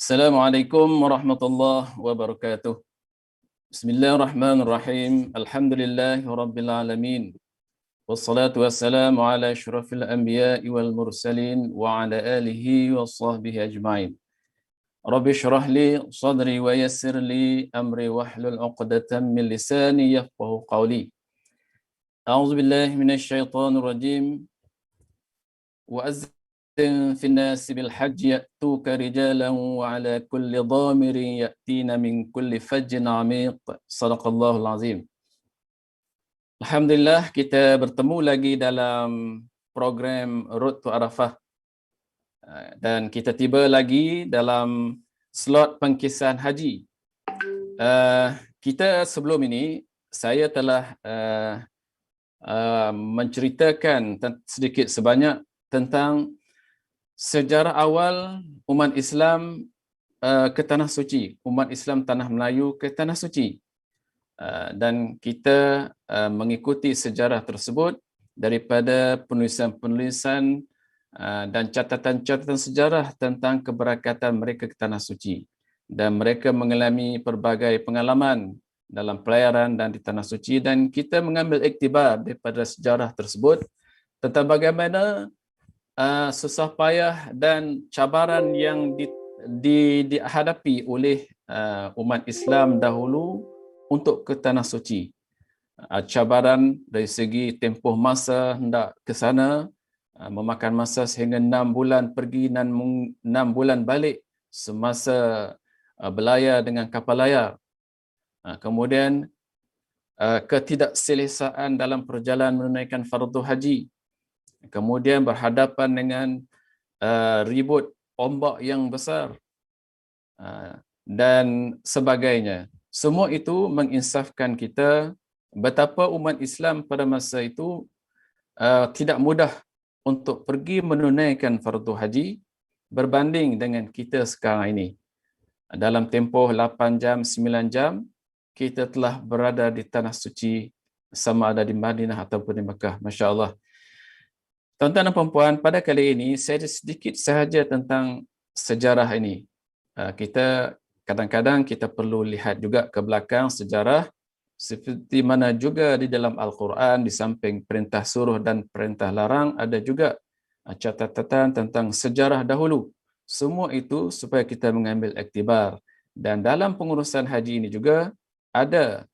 Assalamualaikum warahmatullahi wabarakatuh. Bismillahirrahmanirrahim. Alhamdulillahi rabbil alamin. Wassalatu wassalamu ala asyrafil anbiya'i wal mursalin wa ala alihi wa sahbihi ajma'in. Rabbi shrah li sadri wa yassir li amri wahlul 'uqdatam min lisani yafqahu qawli. A'udzu billahi minasy syaithanir rajim. وأذن في الناس بالحج يأتوك رجالا وعلى كل ضامر يأتين من كل فج عميق. صدق الله العظيم. Alhamdulillah, kita bertemu lagi dalam program Road to Arafah dan kita tiba lagi dalam slot pengkissahan haji. Kita sebelum ini saya telah menceritakan sedikit sebanyak tentang sejarah awal umat Islam ke Tanah Suci, umat Islam Tanah Melayu ke Tanah Suci. Dan kita mengikuti sejarah tersebut daripada penulisan-penulisan dan catatan-catatan sejarah tentang keberangkatan mereka ke Tanah Suci. Dan mereka mengalami pelbagai pengalaman dalam pelayaran dan di Tanah Suci, dan kita mengambil iktibar daripada sejarah tersebut tentang bagaimana susah payah dan cabaran yang dihadapi oleh umat Islam dahulu untuk ke Tanah Suci. Cabaran dari segi tempoh masa hendak ke sana, memakan masa sehingga 6 bulan pergi dan 6 bulan balik semasa berlayar dengan kapal layar. Kemudian ketidakselesaan dalam perjalanan menunaikan fardu haji. Kemudian berhadapan dengan ribut ombak yang besar dan sebagainya. Semua itu menginsafkan kita betapa umat Islam pada masa itu tidak mudah untuk pergi menunaikan fardu haji berbanding dengan kita sekarang ini. Dalam tempoh 8 jam, 9 jam, kita telah berada di Tanah Suci, sama ada di Madinah ataupun di Mekah. Masya Allah. Tuan-tuan dan puan-puan, pada kali ini saya sedikit sahaja tentang sejarah ini. Kita kadang-kadang kita perlu lihat juga ke belakang sejarah, seperti mana juga di dalam Al-Quran, di samping perintah suruh dan perintah larang, ada juga catatan tentang sejarah dahulu. Semua itu supaya kita mengambil iktibar. Dan dalam pengurusan haji ini juga ada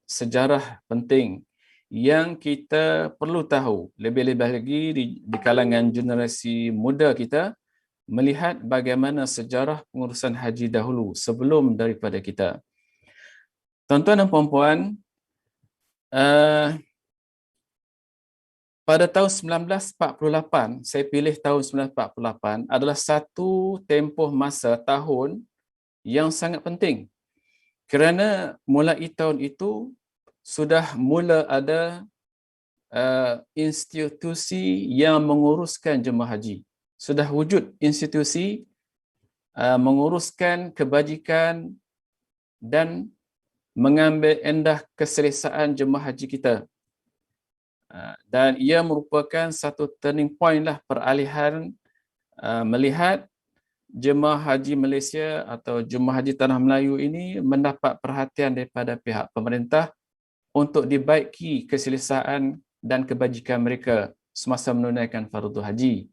sejarah penting yang kita perlu tahu, lebih-lebih lagi di kalangan generasi muda kita, melihat bagaimana sejarah pengurusan haji dahulu sebelum daripada kita. Tuan-tuan dan puan-puan, pada tahun 1948, saya pilih tahun 1948 adalah satu tempoh masa tahun yang sangat penting. Kerana mulai tahun itu sudah mula ada institusi yang menguruskan jemaah haji. Sudah wujud institusi menguruskan kebajikan dan mengambil endah keselesaan jemaah haji kita. Dan ia merupakan satu turning point lah, peralihan melihat jemaah haji Malaysia atau jemaah haji Tanah Melayu ini mendapat perhatian daripada pihak pemerintah untuk dibaiki keselesaan dan kebajikan mereka semasa menunaikan fardu haji.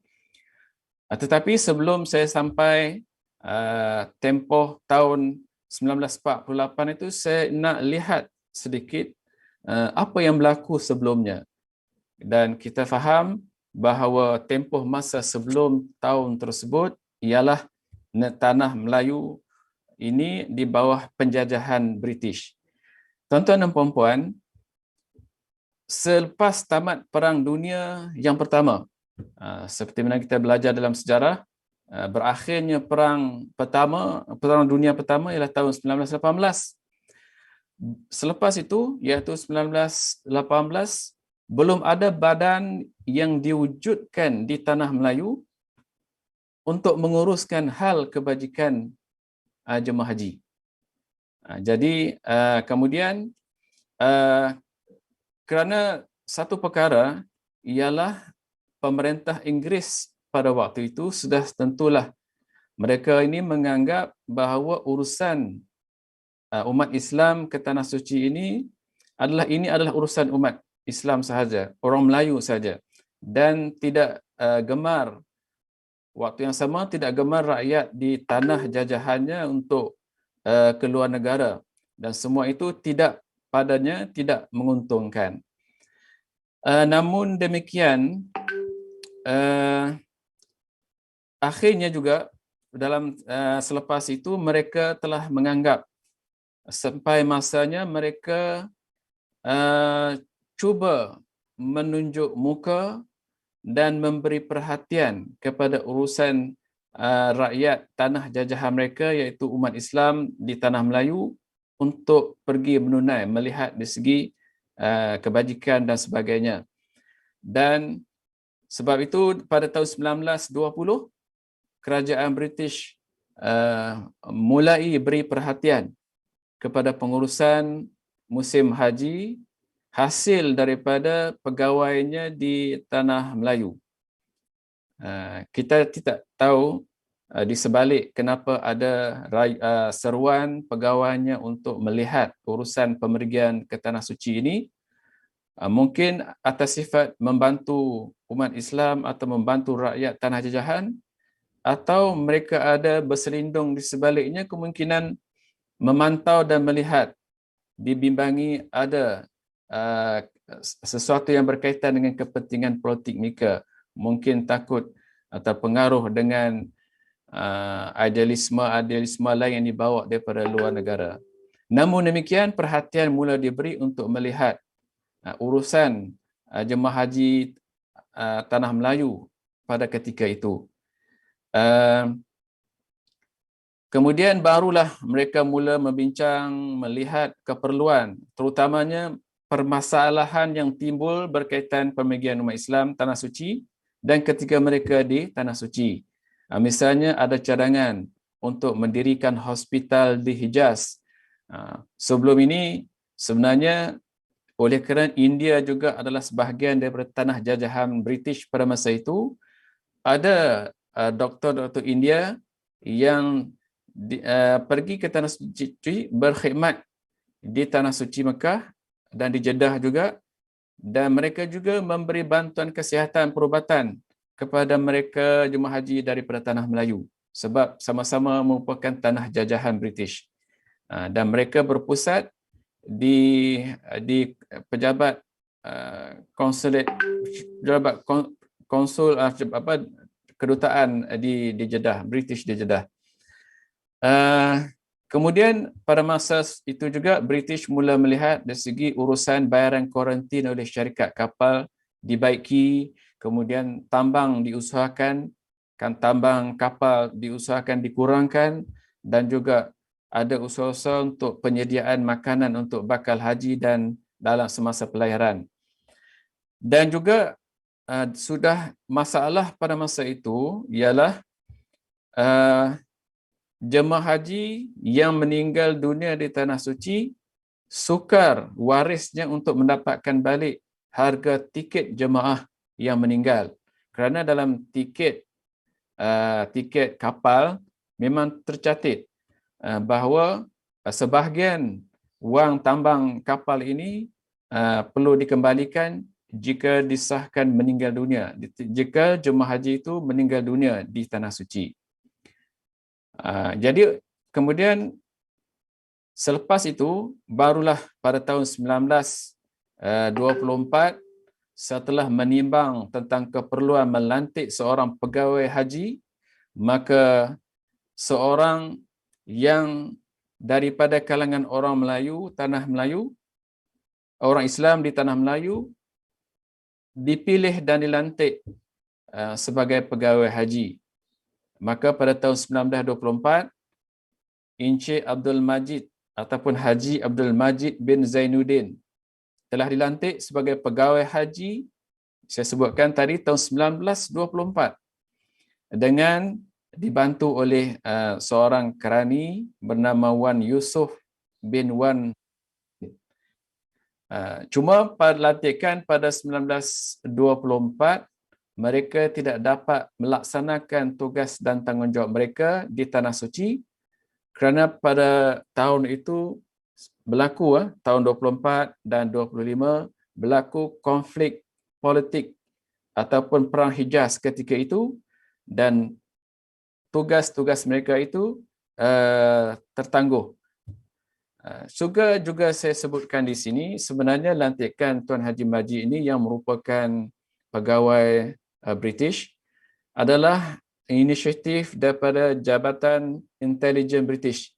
Tetapi sebelum saya sampai tempoh tahun 1948 itu, saya nak lihat sedikit apa yang berlaku sebelumnya. Dan kita faham bahawa tempoh masa sebelum tahun tersebut ialah Tanah Melayu ini di bawah penjajahan British. Tuan-tuan dan puan-puan, selepas tamat Perang Dunia yang Pertama, seperti mana kita belajar dalam sejarah, berakhirnya Perang Dunia Pertama ialah tahun 1918. Selepas itu, iaitu 1918, belum ada badan yang diwujudkan di Tanah Melayu untuk menguruskan hal kebajikan jemaah haji. Jadi kemudian kerana satu perkara ialah pemerintah Inggeris pada waktu itu sudah tentulah Mereka ini menganggap bahawa urusan umat Islam ke Tanah Suci ini adalah urusan umat Islam sahaja, orang Melayu saja, dan tidak gemar waktu yang sama tidak gemar rakyat di tanah jajahannya untuk keluar negara, dan semua itu padanya tidak menguntungkan. Namun demikian, akhirnya juga dalam selepas itu mereka telah menganggap sampai masanya mereka cuba menunjuk muka dan memberi perhatian kepada urusan rakyat tanah jajahan mereka, iaitu umat Islam di Tanah Melayu, untuk pergi menunai, melihat di segi kebajikan dan sebagainya. Dan sebab itu pada tahun 1920 kerajaan British mulai beri perhatian kepada pengurusan musim haji hasil daripada pegawainya di Tanah Melayu. Kita tidak tahu di sebalik kenapa ada seruan pegawainya untuk melihat urusan pemergian ke Tanah Suci ini. Mungkin atas sifat membantu umat Islam atau membantu rakyat tanah jajahan, atau mereka ada berselindung di sebaliknya, kemungkinan memantau dan melihat dibimbangi ada sesuatu yang berkaitan dengan kepentingan politik mereka, mungkin takut atau pengaruh dengan idealisme lain yang dibawa daripada luar negara. Namun demikian, perhatian mula diberi untuk melihat urusan jemaah haji Tanah Melayu pada ketika itu. Kemudian barulah mereka mula membincang, melihat keperluan, terutamanya permasalahan yang timbul berkaitan pemergian umat Islam Tanah Suci dan ketika mereka di Tanah Suci. Misalnya ada cadangan untuk mendirikan hospital di Hijaz. Sebelum ini sebenarnya oleh kerana India juga adalah sebahagian daripada tanah jajahan British pada masa itu, ada doktor-doktor India yang pergi ke Tanah Suci, berkhidmat di Tanah Suci Mekah dan di Jeddah juga, dan mereka juga memberi bantuan kesihatan perubatan kepada mereka jemaah haji daripada Tanah Melayu, sebab sama-sama merupakan tanah jajahan British. Dan mereka berpusat di pejabat konsulat, konsul kedutaan di Jeddah, British di Jeddah. Kemudian pada masa itu juga British mula melihat dari segi urusan bayaran kuarantin oleh syarikat kapal dibaiki, kemudian tambang kapal diusahakan dikurangkan, dan juga ada usaha-usaha untuk penyediaan makanan untuk bakal haji dan dalam semasa pelayaran. Dan juga sudah masalah pada masa itu ialah jemaah haji yang meninggal dunia di Tanah Suci, sukar warisnya untuk mendapatkan balik harga tiket jemaah yang meninggal. Kerana dalam tiket kapal memang tercatat bahawa sebahagian wang tambang kapal ini perlu dikembalikan jika disahkan meninggal dunia, jika jemaah haji itu meninggal dunia di Tanah Suci. Jadi kemudian selepas itu barulah pada tahun 1924, setelah menimbang tentang keperluan melantik seorang pegawai haji, maka seorang yang daripada kalangan orang Melayu, Tanah Melayu, orang Islam di Tanah Melayu dipilih dan dilantik sebagai pegawai haji. Maka pada tahun 1924, Encik Abdul Majid ataupun Haji Abdul Majid bin Zainuddin telah dilantik sebagai pegawai haji, saya sebutkan tadi, tahun 1924, dengan dibantu oleh seorang kerani bernama Wan Yusuf bin Wan. Cuma pelantikan pada 1924 mereka tidak dapat melaksanakan tugas dan tanggungjawab mereka di Tanah Suci kerana pada tahun itu berlaku tahun 24 dan 25 berlaku konflik politik ataupun perang Hijaz ketika itu, dan tugas-tugas mereka itu tertangguh. Juga saya sebutkan di sini, sebenarnya lantikan Tuan Haji Majid ini yang merupakan pegawai British adalah inisiatif daripada Jabatan Intelijen British.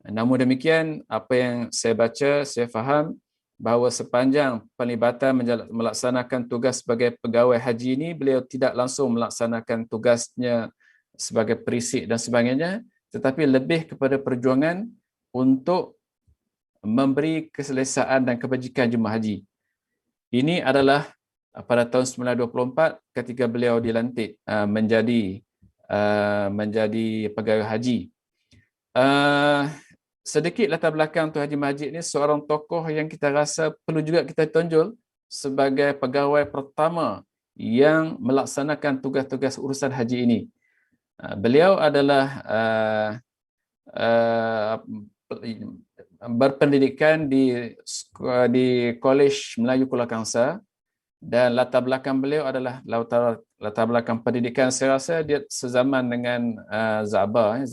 Namun demikian, apa yang saya baca, saya faham bahawa sepanjang pelibatan melaksanakan tugas sebagai pegawai haji ini, beliau tidak langsung melaksanakan tugasnya sebagai perisik dan sebagainya, tetapi lebih kepada perjuangan untuk memberi keselesaan dan kebajikan jemaah haji. Ini adalah pada tahun 1924 ketika beliau dilantik menjadi pegawai haji. Sedikit latar belakang Tuan Haji Majid ni seorang tokoh yang kita rasa perlu juga kita tonjol sebagai pegawai pertama yang melaksanakan tugas-tugas urusan haji ini. Beliau adalah berpendidikan di Kolej Melayu Kuala Kangsar, dan latar belakang beliau adalah latar belakang pendidikan, saya rasa dia sezaman dengan Za'bar.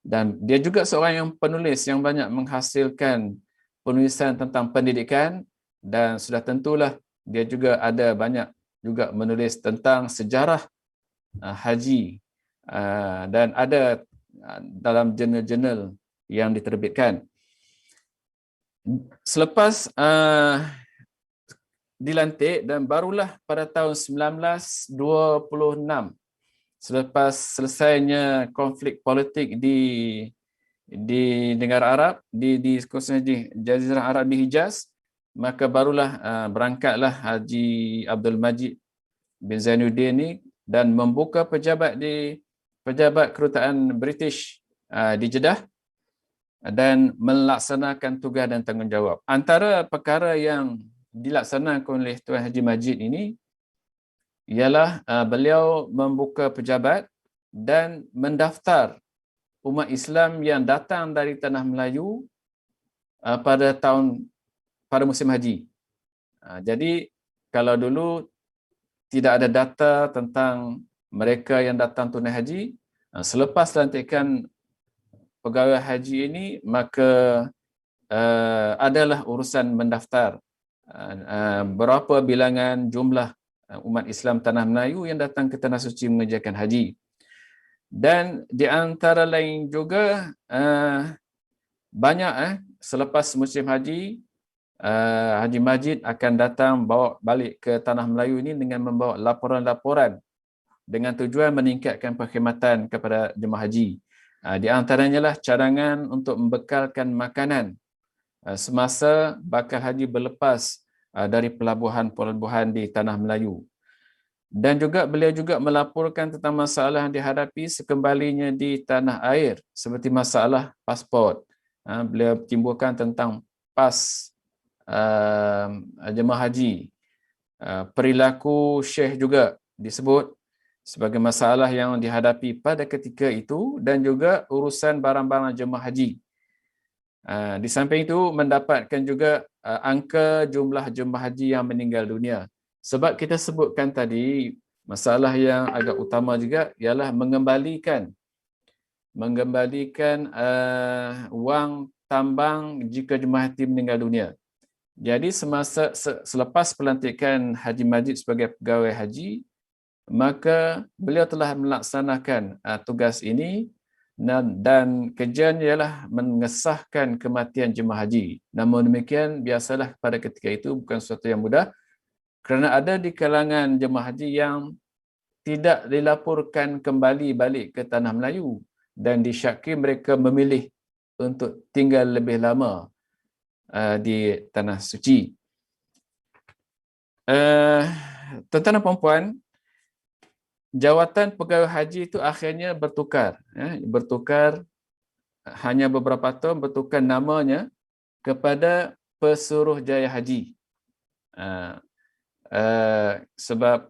Dan dia juga seorang yang penulis yang banyak menghasilkan penulisan tentang pendidikan, dan sudah tentulah dia juga ada banyak juga menulis tentang sejarah haji, dan ada dalam jurnal-jurnal yang diterbitkan. Selepas dilantik, dan barulah pada tahun 1926, selepas selesainya konflik politik di negara Arab, di Jazirah Arab di Hijaz, maka barulah berangkatlah Haji Abdul Majid bin Zainuddin ni dan membuka pejabat kedutaan British di Jeddah dan melaksanakan tugas dan tanggungjawab. Antara perkara yang dilaksanakan oleh Tuan Haji Majid ini ialah beliau membuka pejabat dan mendaftar umat Islam yang datang dari tanah Melayu pada musim haji. Jadi kalau dulu tidak ada data tentang mereka yang datang tunai haji, selepas lantikan pegawai haji ini, maka adalah urusan mendaftar berapa bilangan jumlah umat Islam tanah Melayu yang datang ke Tanah Suci mengerjakan haji. Dan di antara lain juga banyak selepas musim haji, Haji Majid akan datang bawa balik ke Tanah Melayu ini dengan membawa laporan-laporan dengan tujuan meningkatkan perkhidmatan kepada jemaah haji. Di antaranya lah cadangan untuk membekalkan makanan semasa bakal haji berlepas dari pelabuhan-pelabuhan di Tanah Melayu. Dan juga beliau juga melaporkan tentang masalah yang dihadapi sekembalinya di tanah air, seperti masalah pasport. Beliau timbulkan tentang pas jemaah haji. Perilaku syekh juga disebut sebagai masalah yang dihadapi pada ketika itu, dan juga urusan barang-barang jemaah haji. Di samping itu mendapatkan juga angka jumlah jemaah haji yang meninggal dunia. Sebab kita sebutkan tadi, masalah yang agak utama juga ialah mengembalikan wang tambang jika jemaah haji meninggal dunia. Jadi selepas pelantikan Haji Majid sebagai pegawai haji, maka beliau telah melaksanakan tugas ini, dan kerjanya ialah mengesahkan kematian jemaah haji. Namun demikian, biasalah pada ketika itu bukan sesuatu yang mudah, kerana ada di kalangan jemaah haji yang tidak dilaporkan kembali balik ke Tanah Melayu, dan disyaki mereka memilih untuk tinggal lebih lama di Tanah Suci. Tuan-tuan dan puan-puan, jawatan pegawai haji itu akhirnya bertukar. Bertukar hanya beberapa tahun, bertukar namanya kepada Pesuruhjaya Haji. Sebab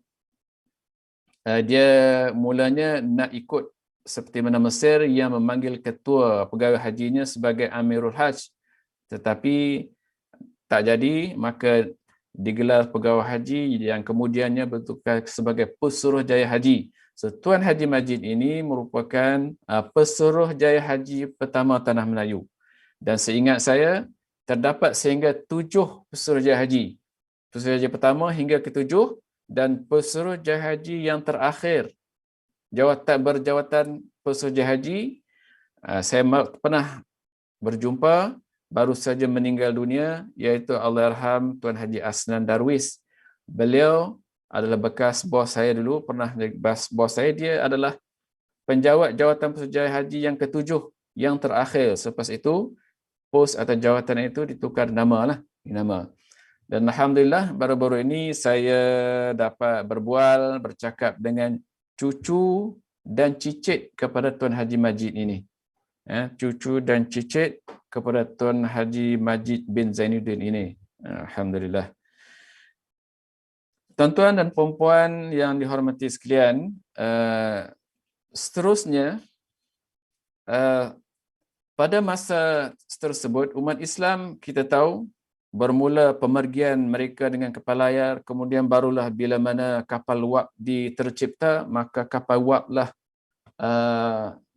Dia mulanya nak ikut seperti mana Mesir yang memanggil ketua pegawai hajinya sebagai Amirul Hajj, tetapi tak jadi, maka digelar pegawai haji yang kemudiannya bertukar sebagai Pesuruhjaya Haji. So, Tuan Haji Majid ini merupakan Pesuruhjaya Haji pertama Tanah Melayu. Dan seingat saya, terdapat sehingga 7 Pesuruhjaya Haji. Pesuruhjaya pertama hingga ke-7 dan Pesuruhjaya Haji yang terakhir. Berjawatan Pesuruhjaya Haji, saya pernah berjumpa, baru saja meninggal dunia, iaitu Allahyarham Tuan Haji Asnan Darwis. Beliau adalah bekas bos saya dulu, pernah jadi bos saya. Dia adalah penjawat jawatan Pesuruhjaya Haji yang ke-7, yang terakhir. Selepas itu, pos atau jawatan itu ditukar nama. Dan Alhamdulillah, baru-baru ini saya dapat bercakap dengan cucu dan cicit kepada Tuan Haji Majid ini. Cucu dan cicit kepada Tuan Haji Majid bin Zainuddin ini. Alhamdulillah. Tuan-tuan dan puan-puan yang dihormati sekalian, seterusnya, pada masa tersebut, umat Islam kita tahu bermula pemergian mereka dengan kapal layar, kemudian barulah bila mana kapal wap tercipta, maka kapal wap lah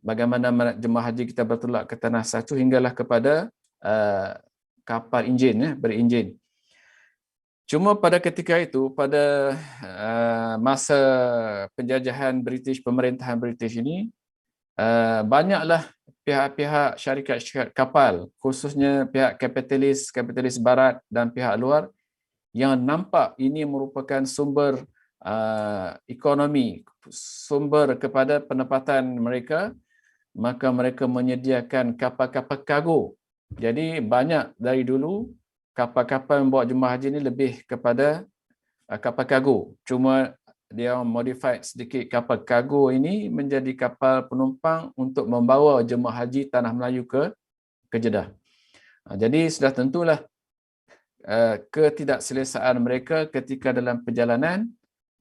bagaimana jemaah haji kita bertolak ke tanah suci hinggalah kepada kapal enjin, berenjin. Cuma pada ketika itu, pada masa penjajahan British, pemerintahan British ini, banyaklah pihak-pihak syarikat kapal, khususnya pihak kapitalis barat dan pihak luar yang nampak ini merupakan sumber ekonomi, sumber kepada pendapatan mereka, maka mereka menyediakan kapal-kapal kargo. Jadi banyak dari dulu kapal-kapal yang bawa jemaah haji ini lebih kepada kapal kargo. Cuma dia modified sedikit kapal kargo ini menjadi kapal penumpang untuk membawa jemaah haji Tanah Melayu ke Jeddah. Jadi sudah tentulah ketidakselesaan mereka ketika dalam perjalanan,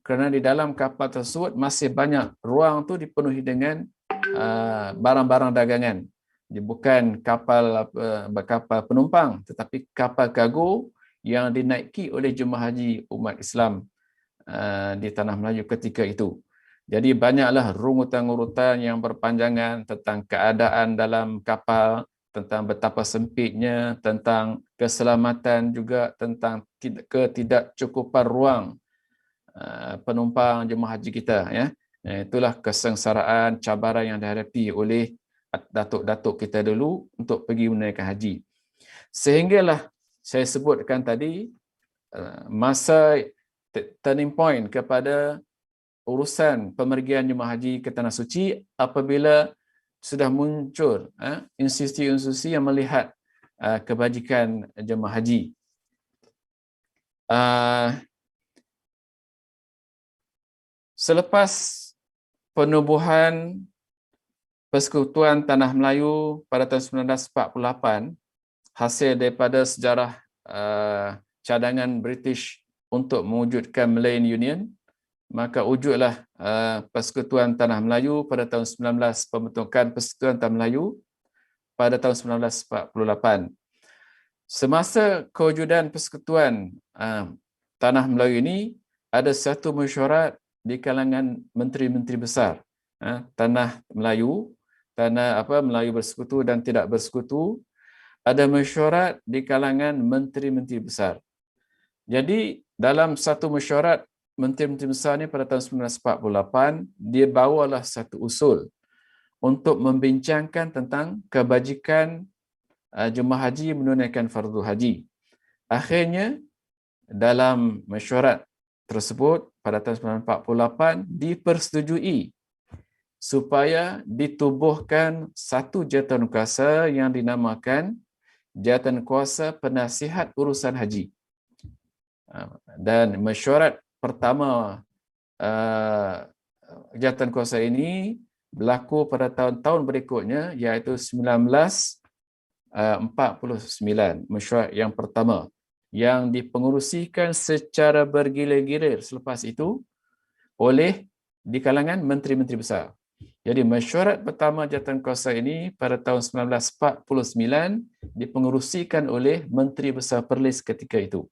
kerana di dalam kapal tersebut masih banyak ruang tu dipenuhi dengan barang-barang dagangan. Dia bukan kapal penumpang, tetapi kapal kargo yang dinaiki oleh jemaah haji umat Islam di Tanah Melayu ketika itu. Jadi banyaklah rungutan-rungutan yang berpanjangan tentang keadaan dalam kapal, tentang betapa sempitnya, tentang keselamatan, juga tentang ketidakcukupan ruang penumpang jemaah haji kita. Itulah kesengsaraan, cabaran yang dihadapi oleh datuk-datuk kita dulu untuk pergi menunaikan haji. Sehinggalah saya sebutkan tadi, masa turning point kepada urusan pemergian jemaah haji ke Tanah Suci apabila sudah muncul institusi-institusi yang melihat kebajikan jemaah haji. Selepas penubuhan Persekutuan Tanah Melayu pada tahun 1948, hasil daripada sejarah cadangan British untuk mewujudkan Malayan Union, maka wujudlah Persekutuan Tanah Melayu pada tahun 19, pembentukan Persekutuan Tanah Melayu pada tahun 1948. Semasa kewujudan Persekutuan Tanah Melayu ini, ada satu mesyuarat di kalangan menteri-menteri besar Tanah Melayu, Melayu bersekutu dan tidak bersekutu. Ada mesyuarat di kalangan menteri-menteri besar. Jadi dalam satu mesyuarat menteri-menteri besar ini pada tahun 1948, dia bawalah satu usul untuk membincangkan tentang kebajikan jemaah haji menunaikan fardu haji. Akhirnya dalam mesyuarat tersebut pada tahun 1948 dipersetujui supaya ditubuhkan satu jawatan kuasa yang dinamakan Jawatan Kuasa Penasihat Urusan Haji. Dan mesyuarat pertama jawatan kuasa ini berlaku pada tahun-tahun berikutnya, iaitu 1949, mesyuarat yang pertama yang dipengerusikan secara bergilir-gilir selepas itu oleh di kalangan menteri-menteri besar. Jadi mesyuarat pertama jawatankuasa ini pada tahun 1949 dipengerusikan oleh Menteri Besar Perlis ketika itu.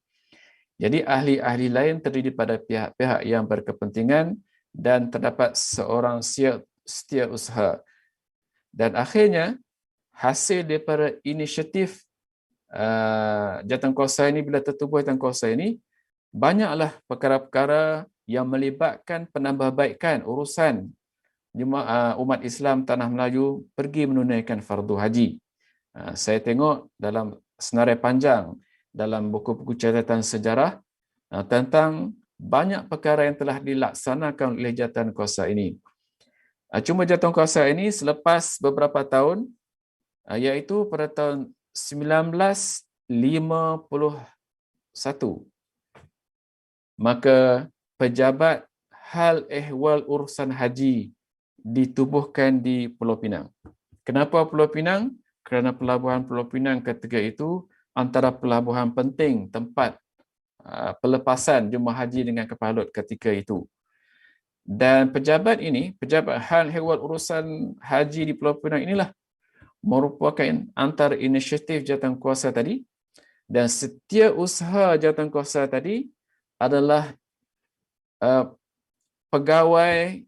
Jadi ahli-ahli lain terdiri pada pihak-pihak yang berkepentingan dan terdapat seorang setiausaha. Dan akhirnya hasil daripada inisiatif jawatankuasa ini, bila tertubuh jawatankuasa ini, banyaklah perkara-perkara yang melibatkan penambahbaikan urusan umat Islam Tanah Melayu pergi menunaikan fardu haji. Saya tengok dalam senarai panjang dalam buku-buku catatan sejarah tentang banyak perkara yang telah dilaksanakan oleh jawatankuasa ini. Cuma jawatankuasa ini selepas beberapa tahun, iaitu pada tahun 1951, maka pejabat hal ehwal urusan haji ditubuhkan di Pulau Pinang. Kenapa Pulau Pinang? Kerana pelabuhan Pulau Pinang ketika itu antara pelabuhan penting tempat pelepasan jemaah haji dengan kapal laut ketika itu. Dan pejabat ini, pejabat hal ehwal urusan haji di Pulau Pinang inilah merupakan antara inisiatif jawatankuasa tadi, dan setiausaha jawatankuasa tadi adalah pegawai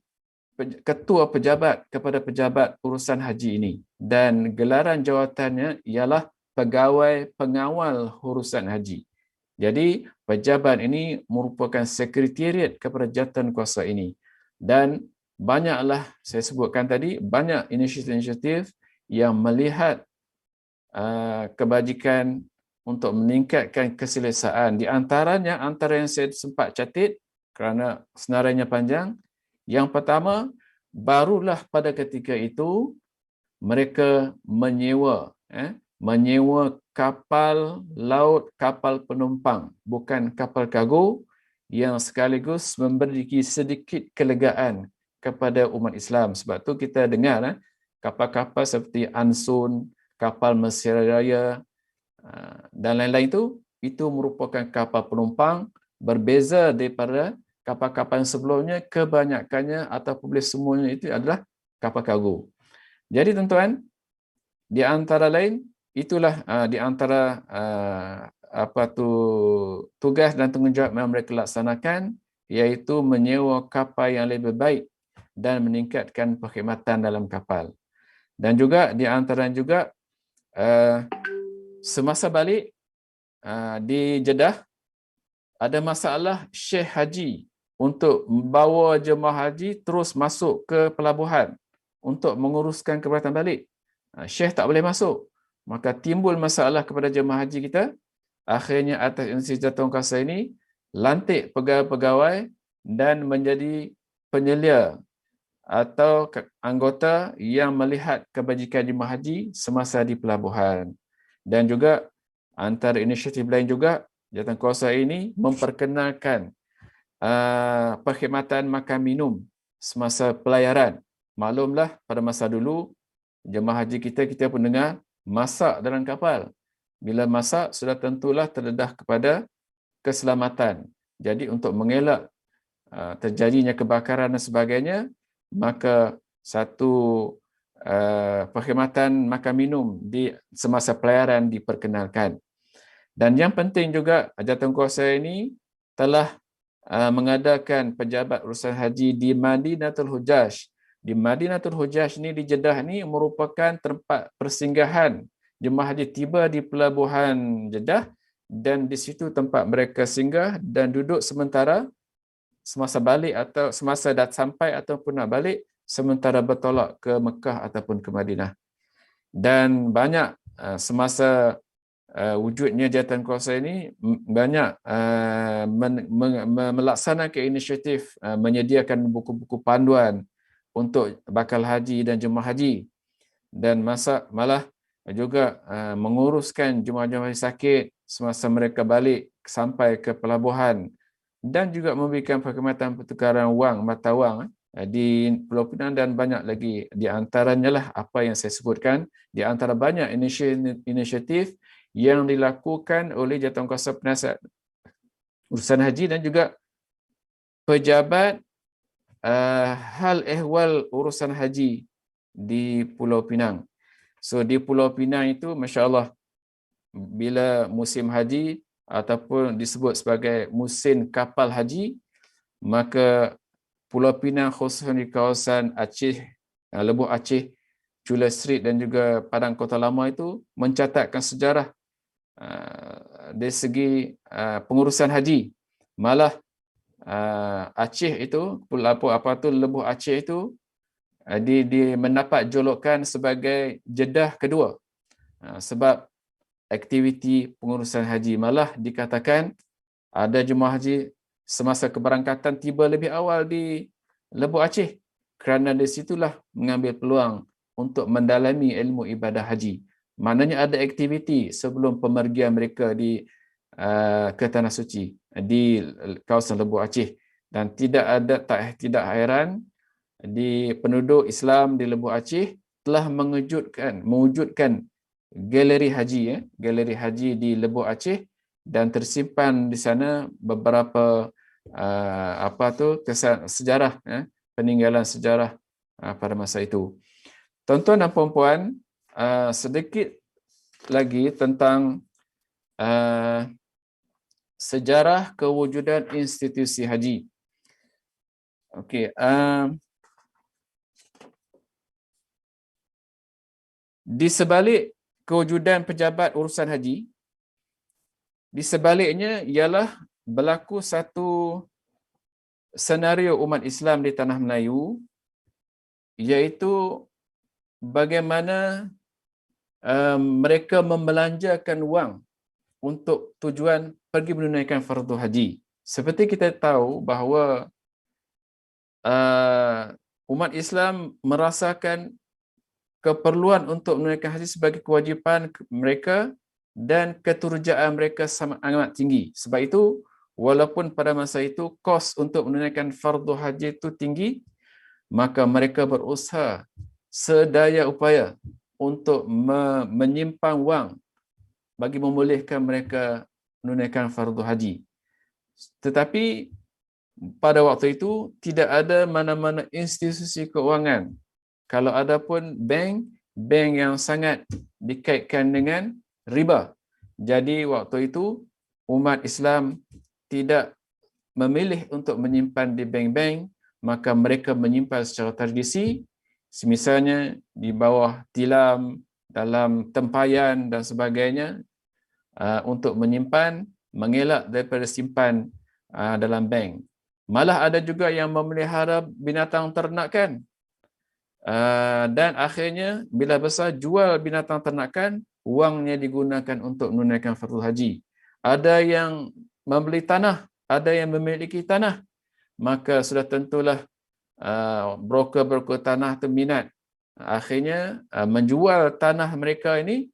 ketua pejabat kepada pejabat urusan haji ini, dan gelaran jawatannya ialah pegawai pengawal urusan haji. Jadi pejabat ini merupakan sekretariat kepada jawatankuasa ini, dan banyaklah saya sebutkan tadi, banyak inisiatif-inisiatif yang melihat kebajikan untuk meningkatkan keselesaan. Di antaranya, antara yang saya sempat catat kerana senarainya panjang, yang pertama, barulah pada ketika itu mereka menyewa kapal laut, kapal penumpang, bukan kapal kargo, yang sekaligus memberi sedikit kelegaan kepada umat Islam. Sebab tu kita dengar kapal-kapal seperti Ansun, kapal Mesir Raya dan lain-lain itu merupakan kapal penumpang, berbeza daripada kapal-kapal yang sebelumnya, kebanyakannya ataupun boleh semuanya itu adalah kapal kargo. Jadi tuan-tuan, di antara lain, itulah di antara tugas dan tanggungjawab yang mereka laksanakan, iaitu menyewa kapal yang lebih baik dan meningkatkan perkhidmatan dalam kapal. Dan juga di antara juga semasa balik di Jeddah ada masalah Syekh Haji untuk membawa jemaah haji terus masuk ke pelabuhan untuk menguruskan keberatan balik. Syekh tak boleh masuk. Maka timbul masalah kepada jemaah haji kita. Akhirnya atas inisiatif jawatankuasa ini lantik pegawai-pegawai dan menjadi penyelia atau anggota yang melihat kebajikan jemaah haji semasa di pelabuhan. Dan juga antara inisiatif lain juga, jawatankuasa ini memperkenalkan perkhidmatan makan minum semasa pelayaran. Maklumlah pada masa dulu jemaah haji kita pun dengar masak dalam kapal. Bila masak sudah tentulah terdedah kepada keselamatan. Jadi untuk mengelak terjadinya kebakaran dan sebagainya, maka satu perkhidmatan makan minum di semasa pelayaran diperkenalkan. Dan yang penting juga, jawatankuasa ini telah mengadakan pejabat urusan haji di Madinatul Hujaj. Di Madinatul Hujaj ni, di Jeddah ni merupakan tempat persinggahan jemaah haji tiba di pelabuhan Jeddah, dan di situ tempat mereka singgah dan duduk sementara semasa balik atau semasa dah sampai ataupun nak balik, sementara bertolak ke Mekah ataupun ke Madinah. Dan banyak semasa wujudnya jawatankuasa ini, banyak melaksanakan inisiatif menyediakan buku-buku panduan untuk bakal haji dan jemaah haji, dan malah juga menguruskan jemaah-jemaah haji sakit semasa mereka balik sampai ke pelabuhan, dan juga memberikan perkhidmatan pertukaran wang, mata wang di Pulau Pinang, dan banyak lagi. Di antaranya lah apa yang saya sebutkan, di antara banyak inisiatif yang dilakukan oleh jawatankuasa penasihat urusan haji dan juga pejabat hal ehwal urusan haji di Pulau Pinang. So di Pulau Pinang itu, Masya Allah, bila musim haji ataupun disebut sebagai musim kapal haji, maka Pulau Pinang khususnya di kawasan Aceh, Lebuh Aceh, Chula Street dan juga Padang Kota Lama itu mencatatkan sejarah dari segi pengurusan haji. Malah Aceh itu, apa tu Lebuh Aceh itu dia mendapat julukan sebagai Jeddah kedua, sebab aktiviti pengurusan haji. Malah dikatakan ada jemaah haji semasa keberangkatan tiba lebih awal di Lebuh Aceh kerana di situlah mengambil peluang untuk mendalami ilmu ibadah haji. Maknanya ada aktiviti sebelum pemergian mereka ke Tanah Suci di kawasan Lebuh Aceh. Dan tidak hairan di penduduk Islam di Lebuh Aceh telah mewujudkan galeri haji, galeri haji di Lebuh Aceh, dan tersimpan di sana beberapa sejarah, peninggalan sejarah pada masa itu. Tuan-tuan dan puan-puan, sedikit lagi tentang sejarah kewujudan institusi haji. Okey, di sebalik kewujudan pejabat urusan haji, di sebaliknya ialah berlaku satu senario umat Islam di tanah Melayu, iaitu bagaimana mereka membelanjakan wang untuk tujuan pergi menunaikan fardu haji. Seperti kita tahu bahawa umat Islam merasakan keperluan untuk menunaikan haji sebagai kewajipan mereka dan keturjaan mereka sangat amat tinggi. Sebab itu, walaupun pada masa itu kos untuk menunaikan fardu haji itu tinggi, maka mereka berusaha sedaya upaya untuk menyimpan wang bagi membolehkan mereka menunaikan fardu haji. Tetapi pada waktu itu tidak ada mana-mana institusi keuangan. Kalau ada pun bank yang sangat dikaitkan dengan riba. Jadi waktu itu umat Islam tidak memilih untuk menyimpan di bank-bank, maka mereka menyimpan secara tradisi, semisalnya di bawah tilam, dalam tempayan dan sebagainya, untuk menyimpan, mengelak daripada simpan dalam bank. Malah ada juga yang memelihara binatang ternakan, dan akhirnya bila besar jual binatang ternakan, wangnya digunakan untuk menunaikan fardu haji. Ada yang membeli tanah, ada yang memiliki tanah, maka sudah tentulah broker-broker tanah itu minat. Akhirnya menjual tanah mereka ini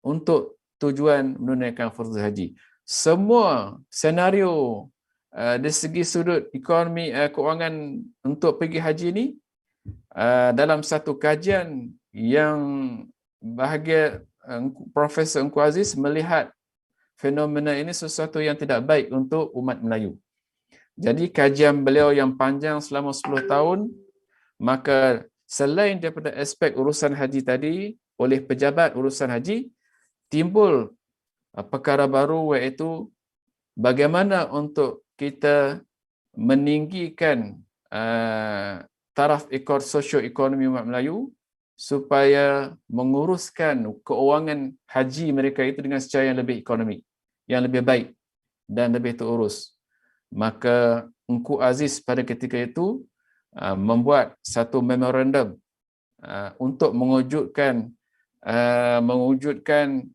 untuk tujuan menunaikan fardu haji. Semua senario dari segi sudut ekonomi keuangan untuk pergi haji ini, dalam satu kajian yang bahagia Profesor Engku Aziz melihat fenomena ini sesuatu yang tidak baik untuk umat Melayu. Jadi kajian beliau yang panjang selama 10 tahun, maka selain daripada aspek urusan haji tadi, oleh pejabat urusan haji, timbul perkara baru, iaitu bagaimana untuk kita meninggikan taraf sosioekonomi umat Melayu supaya menguruskan keuangan haji mereka itu dengan secara yang lebih ekonomi, yang lebih baik dan lebih terurus. Maka Engku Aziz pada ketika itu membuat satu memorandum untuk mewujudkan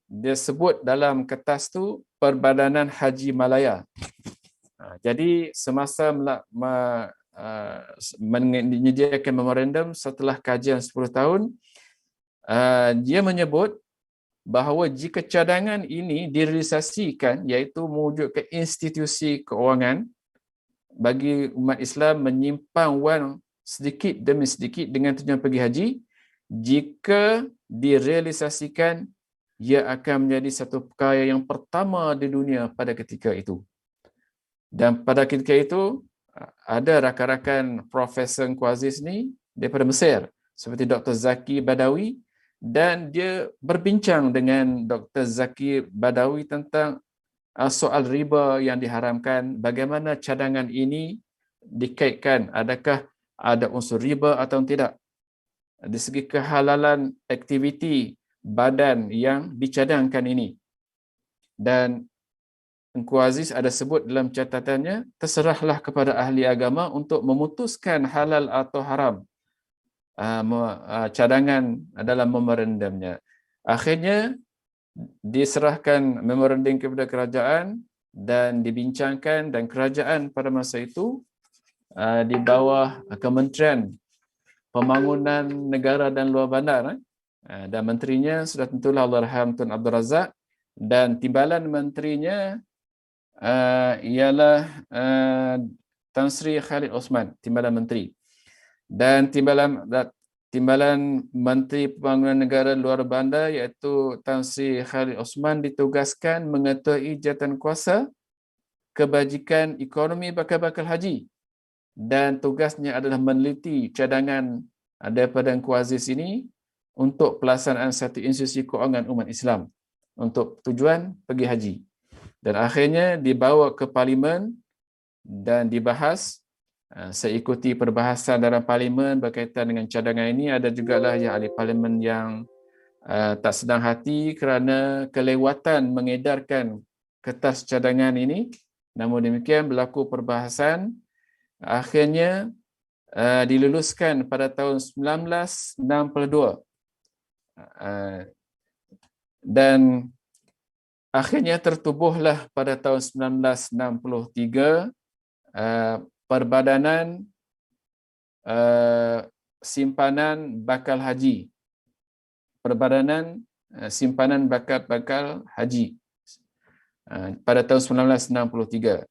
dia sebut dalam kertas tu Perbadanan Haji Malaya. Jadi semasa menyediakan memorandum setelah kajian 10 tahun, dia menyebut bahawa jika cadangan ini direalisasikan, iaitu mewujudkan institusi keuangan bagi umat Islam menyimpan wang sedikit demi sedikit dengan tujuan pergi haji, jika direalisasikan, ia akan menjadi satu perkara yang pertama di dunia pada ketika itu. Dan pada ketika itu, ada rakan-rakan Profesor Kuaziz ni daripada Mesir, seperti Dr. Zaki Badawi, dan dia berbincang dengan Dr. Zaki Badawi tentang soal riba yang diharamkan, bagaimana cadangan ini dikaitkan, adakah ada unsur riba atau tidak, dari segi kehalalan aktiviti badan yang dicadangkan ini. Dan Engku Aziz ada sebut dalam catatannya, terserahlah kepada ahli agama untuk memutuskan halal atau haram cadangan dalam memorandumnya. Akhirnya diserahkan memorandum kepada kerajaan dan dibincangkan, dan kerajaan pada masa itu di bawah Kementerian Pembangunan Negara dan Luar Bandar, dan menterinya sudah tentulah Allahyarham Tun Abdul Razak, dan timbalan menterinya ialah Tan Sri Khalid Osman, timbalan menteri. Dan timbalan Menteri Pembangunan Negara Luar Bandar iaitu Tan Sri Khalid Osman ditugaskan mengetuai jawatankuasa kebajikan ekonomi bakal-bakal haji, dan tugasnya adalah meneliti cadangan daripada Engku Aziz ini untuk pelaksanaan satu institusi kewangan umat Islam untuk tujuan pergi haji. Dan akhirnya dibawa ke Parlimen dan dibahas. Saya ikuti perbahasan dalam Parlimen berkaitan dengan cadangan ini. Ada jugalah yang ahli Parlimen yang tak sedang hati kerana kelewatan mengedarkan kertas cadangan ini. Namun demikian berlaku perbahasan. Akhirnya diluluskan pada tahun 1962. Dan akhirnya tertubuhlah pada tahun 1963 Perbadanan Simpanan Bakal Haji. Perbadanan Simpanan Bakal Haji pada tahun 1963.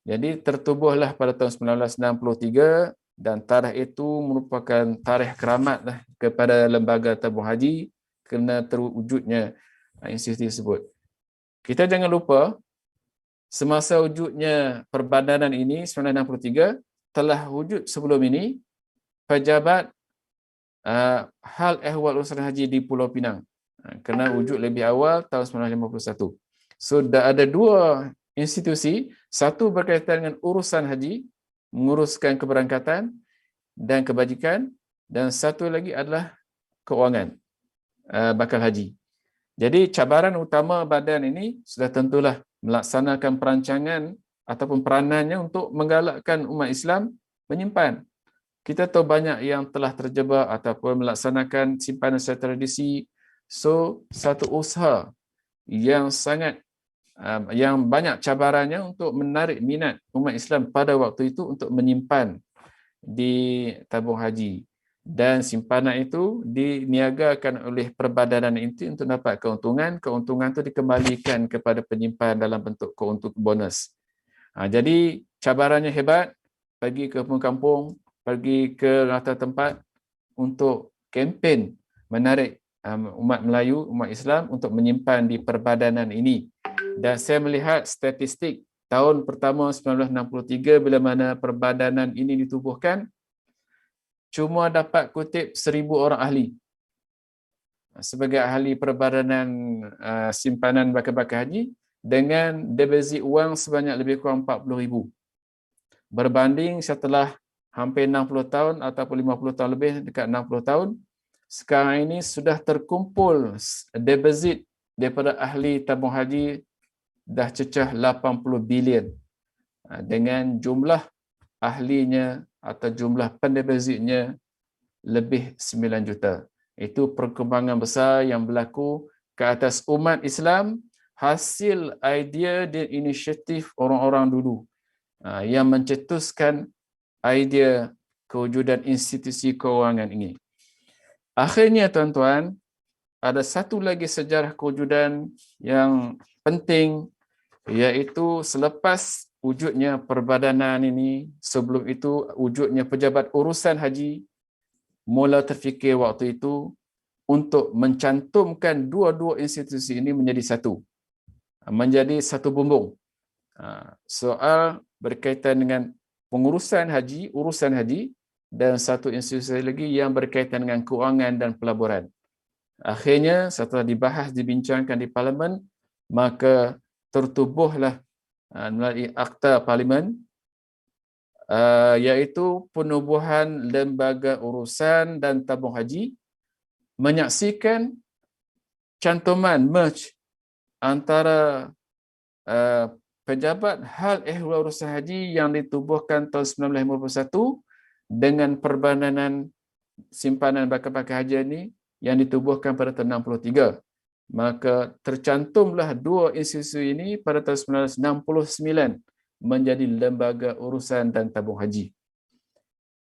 Jadi tertubuhlah pada tahun 1963, dan tarikh itu merupakan tarikh keramatlah kepada lembaga tabung haji kerana terwujudnya institusi tersebut. Kita jangan lupa, semasa wujudnya perbadanan ini 1963, telah wujud sebelum ini pejabat hal ehwal urusan haji di Pulau Pinang, kerana wujud lebih awal tahun 1951. So dah ada dua institusi, satu berkaitan dengan urusan haji, menguruskan keberangkatan dan kebajikan, dan satu lagi adalah keuangan bakal haji. Jadi cabaran utama badan ini sudah tentulah melaksanakan perancangan ataupun peranannya untuk menggalakkan umat Islam menyimpan. Kita tahu banyak yang telah terjebak ataupun melaksanakan simpanan secara tradisi. So satu usaha yang sangat yang banyak cabarannya untuk menarik minat umat Islam pada waktu itu untuk menyimpan di tabung haji, dan simpanan itu diniagakan oleh perbadanan itu untuk dapat keuntungan. Keuntungan itu dikembalikan kepada penyimpan dalam bentuk keuntungan bonus. Jadi cabarannya hebat, pergi ke kampung, pergi ke rata tempat untuk kempen menarik umat Melayu, umat Islam untuk menyimpan di perbadanan ini. Dan saya melihat statistik tahun pertama 1963 bila mana perbadanan ini ditubuhkan, cuma dapat kutip 1,000 orang ahli sebagai ahli perbadanan simpanan bakal-bakal haji, dengan deposit wang sebanyak lebih kurang 40,000. Berbanding setelah hampir 60 tahun ataupun 50 tahun lebih, dekat 60 tahun, sekarang ini sudah terkumpul deposit daripada ahli tabung haji dah cecah 80 bilion, dengan jumlah ahlinya atau jumlah pendepositnya lebih 9 juta. Itu perkembangan besar yang berlaku ke atas umat Islam, hasil idea dan inisiatif orang-orang dulu yang mencetuskan idea kewujudan institusi kewangan ini. Akhirnya tuan-tuan, ada satu lagi sejarah kewujudan yang penting, iaitu selepas wujudnya perbadanan ini, sebelum itu wujudnya pejabat urusan haji, mula terfikir waktu itu untuk mencantumkan dua-dua institusi ini menjadi satu bumbung. Soal berkaitan dengan pengurusan haji, urusan haji, dan satu institusi lagi yang berkaitan dengan kewangan dan pelaburan. Akhirnya setelah dibahas, dibincangkan di Parlimen, maka tertubuhlah melalui Akta Parlimen, iaitu penubuhan Lembaga Urusan dan Tabung Haji, menyaksikan cantuman merge antara Pejabat Hal Ehwal Urusan Haji yang ditubuhkan tahun 1951 dengan Perbadanan Simpanan Bakal-Bakal Haji ini yang ditubuhkan pada tahun 63. Maka tercantumlah dua institusi ini pada tahun 1969 menjadi Lembaga Urusan dan Tabung Haji.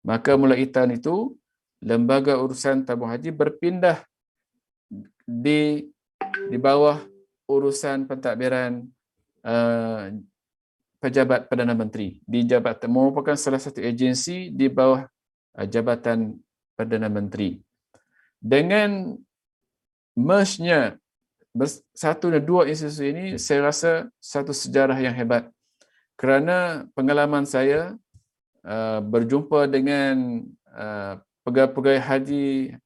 Maka mulai tahun itu, Lembaga Urusan Tabung Haji berpindah di bawah urusan pentadbiran Pejabat Perdana Menteri. Di jabatan merupakan salah satu agensi di bawah Jabatan Perdana Menteri. Dengan merge-nya satu dan dua institusi ini, saya rasa satu sejarah yang hebat. Kerana pengalaman saya berjumpa dengan pegawai-pegawai haji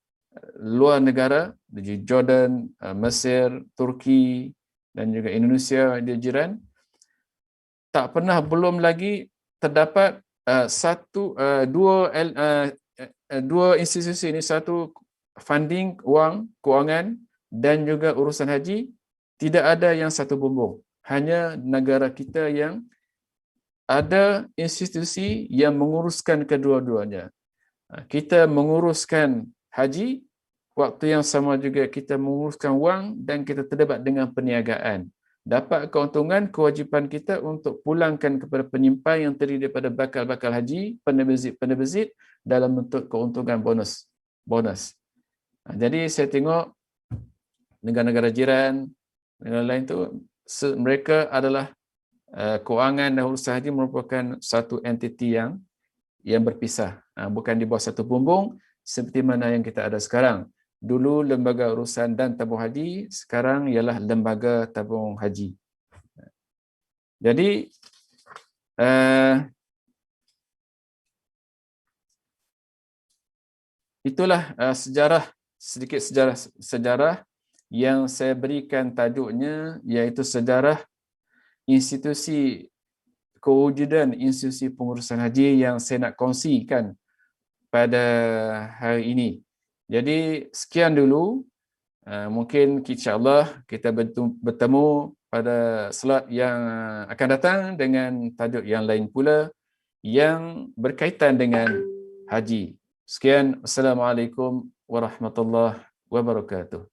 luar negara, di Jordan, Mesir, Turki dan juga Indonesia, dia jiran, tak pernah belum lagi terdapat dua institusi ini, satu funding, kewangan dan juga urusan haji, tidak ada yang satu bumbung. Hanya negara kita yang ada institusi yang menguruskan kedua-duanya. Kita menguruskan haji, waktu yang sama juga kita menguruskan wang dan kita terlibat dengan perniagaan. Dapat keuntungan, kewajipan kita untuk pulangkan kepada penyimpan yang terdiri daripada bakal-bakal haji, penerbit dalam bentuk keuntungan bonus. Jadi saya tengok negara-negara jiran, negara lain tu, mereka adalah kewangan dan urusan haji merupakan satu entiti yang berpisah, bukan di bawah satu bumbung seperti mana yang kita ada sekarang. Dulu Lembaga Urusan dan Tabung Haji, sekarang ialah Lembaga Tabung Haji. Jadi itulah sedikit sejarah yang saya berikan tajuknya, iaitu sejarah institusi kewujudan institusi pengurusan haji yang saya nak kongsikan pada hari ini. Jadi sekian dulu, mungkin insya-Allah kita bertemu pada slot yang akan datang dengan tajuk yang lain pula yang berkaitan dengan haji. Sekian, Assalamualaikum warahmatullahi wabarakatuh.